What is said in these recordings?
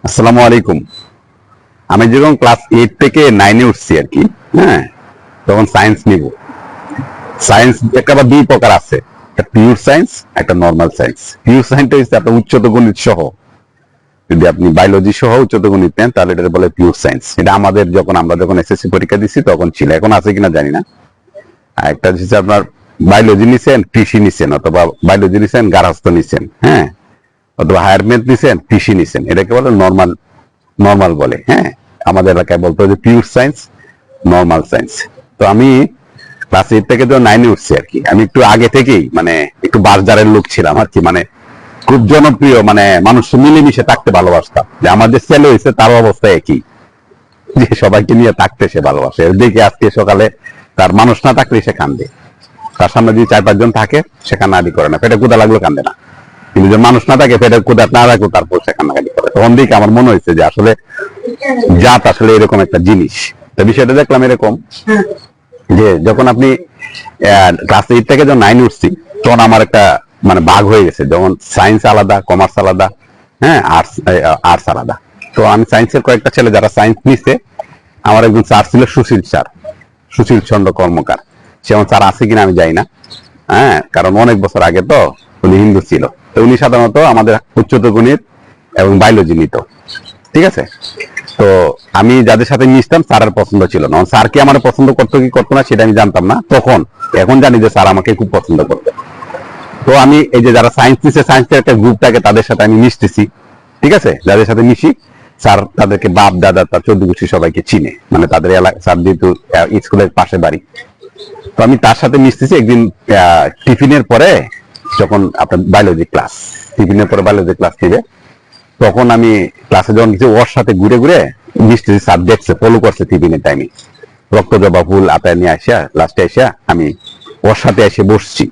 আসসালামু আলাইকুম। আমি যখন ক্লাস 8 থেকে 9-এ উঠছি আর কি, হ্যাঁ, তখন সায়েন্স নিব। সায়েন্স একটা বা দুই প্রকার আছে, একটা পিওর সায়েন্স, একটা নর্মাল সায়েন্স। পিওর সায়েন্সটা হচ্ছে আপনার উচ্চতর গণিত সহ। যদি আপনি বায়োলজি সহ উচ্চতর গণিত নেন তাহলে এটা বলে পিওর সায়েন্স। এটা আমাদের আমরা যখন এসএসসি পরীক্ষা দিচ্ছি তখন ছিল, এখন আছে কিনা জানি না। আর একটা হচ্ছে আপনার বায়োলজি নিছেন, কৃষি নিছেন, অথবা বায়োলজি নিছেন, গার্হস্থ্য নিছেন, হ্যাঁ, অথবা হায়ার ম্যাথ নিছেন, কৃষি নিছেন, এটাকে বলে নর্মাল। নর্মাল বলে, হ্যাঁ, আমাদের এলাকায় বলতো যে পিওর সায়েন্স, নর্মাল সায়েন্স। তো আমি ক্লাস 8 থেকে তো 9-এ উঠছি আর কি। আমি একটু আগে থেকেই একটু বাসদারের লোক ছিলাম আর কি, খুব জনপ্রিয়, মানুষ মিলেমিশে থাকতে ভালোবাসতাম। যে আমার যে ছেলে হয়েছে তার অবস্থা একই, যে সবাইকে নিয়ে থাকতে সে ভালোবাসে। দেখি আজকে সকালে তার মানুষ না থাকলে সে কান্দে, তার সামনে যদি 4-5 জন থাকে সে কান্নাকাটি করে না, পেটে ক্ষুধা লাগলো কান্দে না। কিন্তু যে মানুষ না থাকে, পেটের ক্ষুধা না রাখলো, তারপর সে কান্নাকাটি করে। তখন দিকে আমার মনে হয়েছে যে আসলে জাত আসলে এরকম একটা জিনিস। তো বিষয়টা দেখলাম এরকম, যে যখন আপনি ক্লাস 8 থেকে যখন 9-এ উঠছি তখন আমার একটা ভাগ হয়ে গেছে। যখন সায়েন্স আলাদা, কমার্স আলাদা, হ্যাঁ, আর্টস আলাদা। তো আমি সায়েন্সের কয়েকটা ছেলে যারা সায়েন্স নিছে, আমার একজন স্যার ছিল সুশীল স্যার, সুশীল চন্দ্র কর্মকার। সে আমার স্যার আছে কিনা আমি জানি না, হ্যাঁ, কারণ অনেক বছর আগে তো উনি হিন্দু ছিল। তো উনি সাধারণত আমাদের উচ্চতর গণিত এবং বায়োলজি নিত, ঠিক আছে। তো আমি যাদের সাথে মিশতাম স্যারের পছন্দ ছিল না। স্যার কি আমার পছন্দ করতো কি করতো না সেটা আমি জানতাম না তখন। এখন জানি যে স্যার আমাকে খুব পছন্দ করতো। তো আমি এই যে যারা সায়েন্স নিচ্ছে, সায়েন্সের একটা গ্রুপ থাকে, তাদের সাথে আমি মিশতেছি, ঠিক আছে। যাদের সাথে মিশি, স্যার তাদেরকে বাপ দাদা তার 14 গোষ্ঠী সবাইকে চিনে, তাদের এলাকা। স্যার যেহেতু স্কুলের পাশে বাড়ি, তো আমি তার সাথে মিশতেছি। একদিন টিফিনের পরে, যখন আপনার বায়োলজি ক্লাস, টিফিনের পরে বায়োলজি ক্লাস নিবে, তখন আমি ক্লাসে যখন কিছু ওর সাথে ঘুরে ঘুরে মিশতেছি। স্যার দেখছে, ফলো করছে টিফিনের টাইমে। রক্ত জবা ফুল আতায় নিয়ে আসা, লাস্টে আসা আমি ওর সাথে এসে বসছি।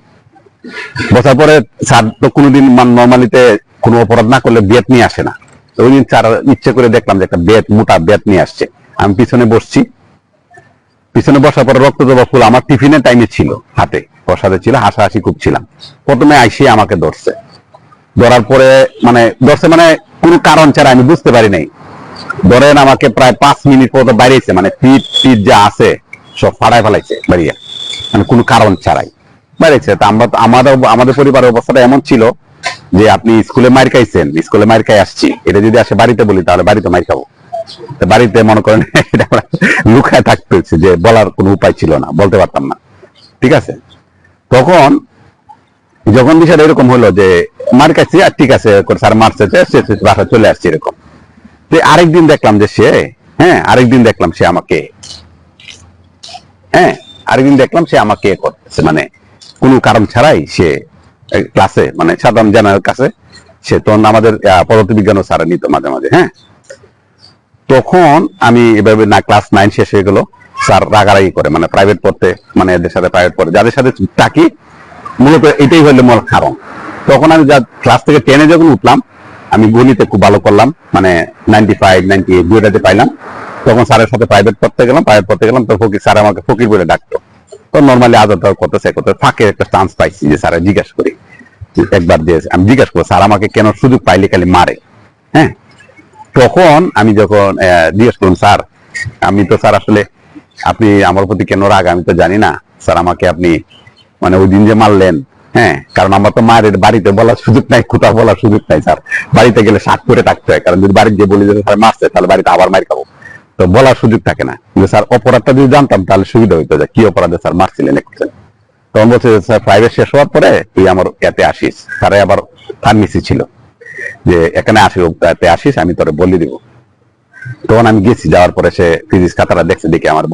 বসার পরে স্যার তো কোনোদিন নর্মালিতে কোনো অপরাধ না করলে বেত নিয়ে আসে না। তো ওই দিন স্যার ইচ্ছে করে দেখলাম যে একটা বেত, মোটা বেত নিয়ে আসছে। আমি পিছনে বসছি। পিছনে বসার পরে রক্ত জবা ফুল আমার টিফিনের টাইমে ছিল হাতে, ওর সাথে ছিল, হাসাহাসি খুব ছিলাম। প্রথমে আইসি আমাকে ধরছে। ধরার পরে ধরছে কোনো কারণ ছাড়া, আমি বুঝতে পারি নাই। ধরেন আমাকে প্রায় 5 মিনিট পর বাইরেছে, পিঠ পিঠ যা আছে সব ফাড়ায় ফেলাইছে বাড়িয়ে, কোনো কারণ ছাড়াই বাইরেছে। তা আমাদের পরিবারের অবস্থাটা এমন ছিল যে আপনি স্কুলে মার খাইছেন, স্কুলে মার খাই আসছি, এটা যদি আসে বাড়িতে বলি তাহলে বাড়িতে মার খাবো। বাড়িতে মনে করেন লুকায় থাকতে হচ্ছে, যে বলার কোনো উপায় ছিল না, বলতে পারতাম না, ঠিক আছে। তখন যখন বিষয়টা এরকম হলো যে মার কাছে, আর ঠিক আছে স্যার মারছে, বাসা চলে আসছে এরকম। আরেকদিন দেখলাম যে সে, হ্যাঁ, আরেকদিন দেখলাম সে আমাকে, হ্যাঁ, আরেকদিন দেখলাম সে আমাকে করতেছে, কোনো কারণ ছাড়াই সে ক্লাসে, সাধারণ জেনারেল কাছে সে। তখন আমাদের পদার্থবিজ্ঞান স্যার নিত মাঝে মাঝে, হ্যাঁ। তখন আমি এভাবে না, ক্লাস 9 শেষ হয়ে গেল, স্যার রাগারাগি করে, প্রাইভেট পড়তে, এদের সাথে প্রাইভেট পড়ে, যাদের সাথে থাকি মূলত এটাই হইলো মূল কারণ। তখন আমি ক্লাস থেকে 10-এ যখন উঠলাম, আমি গণিতে খুব ভালো করলাম, 95, 98 দুইটাতে পাইলাম। তখন স্যারের সাথে প্রাইভেট পড়তে গেলাম, তো ফকির স্যার আমাকে ফকির বলে ডাকতো। তো নর্মালি আদর করতেছে, ফাঁকে একটা চান্স পাইছি যে স্যার জিজ্ঞাস করি একবার, যে আমি জিজ্ঞাসা করবো স্যার আমাকে কেন সুযোগ পাইলে খালি মারে, হ্যাঁ। তখন আমি যখন জিজ্ঞেস করলাম, স্যার আমি তো স্যার আসলে আপনি আমার প্রতি কেন রাগ আমি তো জানি না স্যার, আমাকে আপনি ওই দিন যে মারলেন, হ্যাঁ, কারণ আমার তো মায়ের বাড়িতে বলার সুযোগ নাই, কোথাও বলার সুযোগ নাই স্যার। বাড়িতে গেলে শাক করে থাকতে হয়, কারণ যদি বাড়িতে বলি যে স্যার মারছে তাহলে বাড়িতে আবার মার খাবো, তো বলার সুযোগ থাকে না। কিন্তু স্যার অপরাধটা যদি জানতাম তাহলে সুবিধা হইতো, যে কি অপরাধে স্যার মারছিলেন একটু। তখন বলছে স্যার প্রাইভেট শেষ হওয়ার পরে তুই আমার এতে আসিস, স্যারে আবার ফার্মেসি ছিল, যে এখানে এতে আসিস, আমি তোরে বলে দিব। তখন আমি গেছি, যাওয়ার পরে সে ফিজিক্স খাতাটা দেখছে, দেখে আমার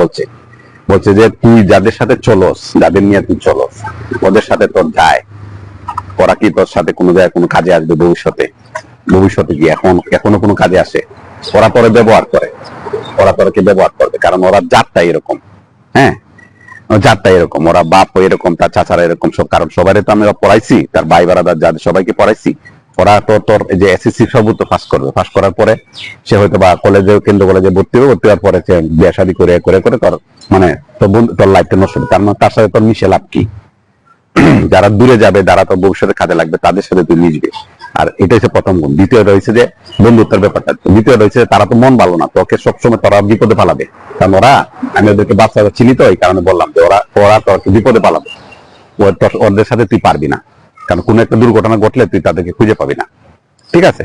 বলছে যে তুই যাদের সাথে চলস, যাদের নিয়ে তুই চলস, ওদের সাথে তোর যায়, ওরা কি তোর সাথে কোনো জায়গায় কোনো কাজে আসবে ভবিষ্যতে কি এখনো কোনো কাজে আসে? ওরা তোরে ব্যবহার করে, ওরা তোরকে ব্যবহার করবে, কারণ ওরা জাতটা এরকম, হ্যাঁ, জাতটা এরকম, ওরা বাপ এরকম, তার চাচারা এরকম সব। কারণ সবাই তো আমরা পড়াইছি, তার ভাই বারাদার যাদের সবাইকে পড়াইছি। ওরা তো তোর যে এসএসসি সর্বোচ্চ পাস করবে, পাস করার পরে সে হয়তো বা কলেজে, কেন্দ্র কলেজে ভর্তি হবে, ভর্তি হওয়ার পরে সে বিয়ে শাদী করে করে করে তোর তোর লাইফটা নষ্ট হবে। তার সাথে তোর মিশে লাভ কি? যারা দূরে যাবে, যারা তোর ভবিষ্যতে কাজে লাগবে, তাদের সাথে তুই মিশবে। আর এটা হচ্ছে প্রথম গুণ। দ্বিতীয় রয়েছে যে বন্ধুত্বের ব্যাপারটা। দ্বিতীয় রয়েছে তারা তো মন ভালো না, তোকে সবসময় তোরা বিপদে পালাবে। কারণ আমি ওদেরকে বাচ্চারা চিনি তো, এই কারণে বললাম যে ওরা ওরা তোকে বিপদে পালাবে। ওদের সাথে তুই পারবি না, কারণ কোনো একটা দুর্ঘটনা ঘটলে তুই তাদেরকে খুঁজে পাবি না। ঠিক আছে?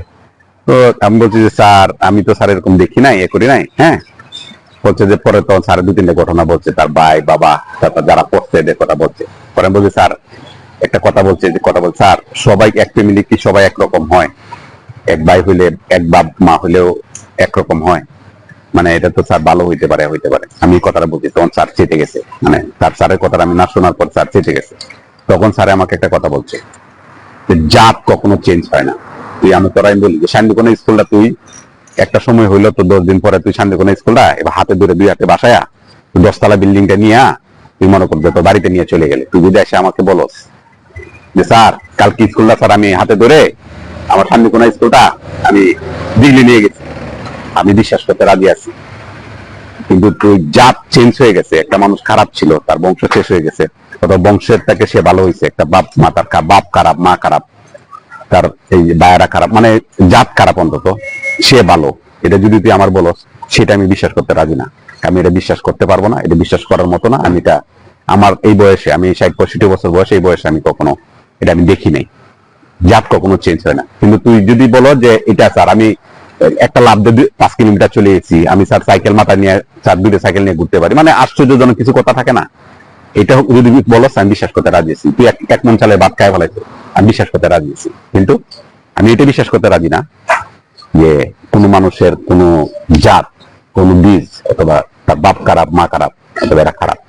তো আমি বলছি যে স্যার আমি তো স্যার এরকম দেখি নাই, এ করি নাই। হ্যাঁ, বলছে যে পরে তখন স্যার 2-3টা ঘটনা বলছে, তার ভাই বাবা তারপর যারা পড়ছে এদের কথা বলছে। পরে আমি বলছি স্যার একটা কথা বলছে, যে কথা বলছে স্যার সবাই এক ফ্যামিলি কি সবাই একরকম হয়? এক ভাই হইলে এক বাপ মা হইলেও একরকম হয়? মানে এটা তো স্যার ভালো হইতে পারে, হইতে পারে। আমি কথাটা বলছি, তখন স্যার চেতে গেছে। মানে তার স্যারের কথাটা আমি না শোনার পর স্যার চেতে গেছে। তখন স্যার আমাকে একটা কথা বলছে যে জাত কখনো চেঞ্জ হয় না। তুই আমি তোরা বলি যে শান্তিকোনা স্কুলটা তুই একটা সময় হইলো তো 10 দিন পরে তুই শান্তিকোনা স্কুলটা এবার হাতে ধরে 2 হাতে বাসায়া 10 তলা বিল্ডিংটা নিয়ে তুই মনে করবে তো বাড়িতে নিয়ে চলে গেলে, তুই যদি এসে আমাকে বলস যে স্যার কালকে স্কুলটা স্যার আমি হাতে ধরে আমার শান্তিকোনা স্কুলটা আমি দিল্লি নিয়ে গেছি, আমি বিশ্বাস করতে রাজি আছি। কিন্তু তুই জাত চেঞ্জ হয়ে গেছে, একটা মানুষ খারাপ ছিল, তার বংশ শেষ হয়ে গেছে, অথবা বংশের থেকে সে ভালো হয়েছে, একটা বাপ মা তার বাপ খারাপ, মা খারাপ, তার এই বায়রা খারাপ, মানে জাত খারাপ, অন্তত সে ভালো, এটা যদি তুই আমার বলস সেটা আমি বিশ্বাস করতে রাজি না। আমি এটা বিশ্বাস করতে পারবো না, এটা বিশ্বাস করার মতো না। আমি এটা আমার এই বয়সে, আমি 60-65 বছর বয়সে, এই বয়সে আমি কখনো এটা আমি দেখি নাই। জাত কখনো চেঞ্জ হয় না। কিন্তু তুই যদি বলো যে এটা স্যার আমি একটা লাভ দিয়ে 5 কিলোমিটার চলে এসেছি, আমি স্যার সাইকেল মাথা নিয়ে, স্যার 2টা সাইকেল নিয়ে ঘুরতে পারি, মানে আশ্চর্যজনক কিছু কথা থাকে না, এটা যদি বলো আমি বিশ্বাস করতে রাজি আছি। তুই এক মন চালে ভাত খায় ফেলাইছো, আমি বিশ্বাস করতে রাজি আছি। কিন্তু আমি এটা বিশ্বাস করতে রাজি না যে কোনো মানুষের কোনো জাত, কোনো বীজ, অথবা তার বাপ খারাপ, মা খারাপ, অথবা এরা খারাপ।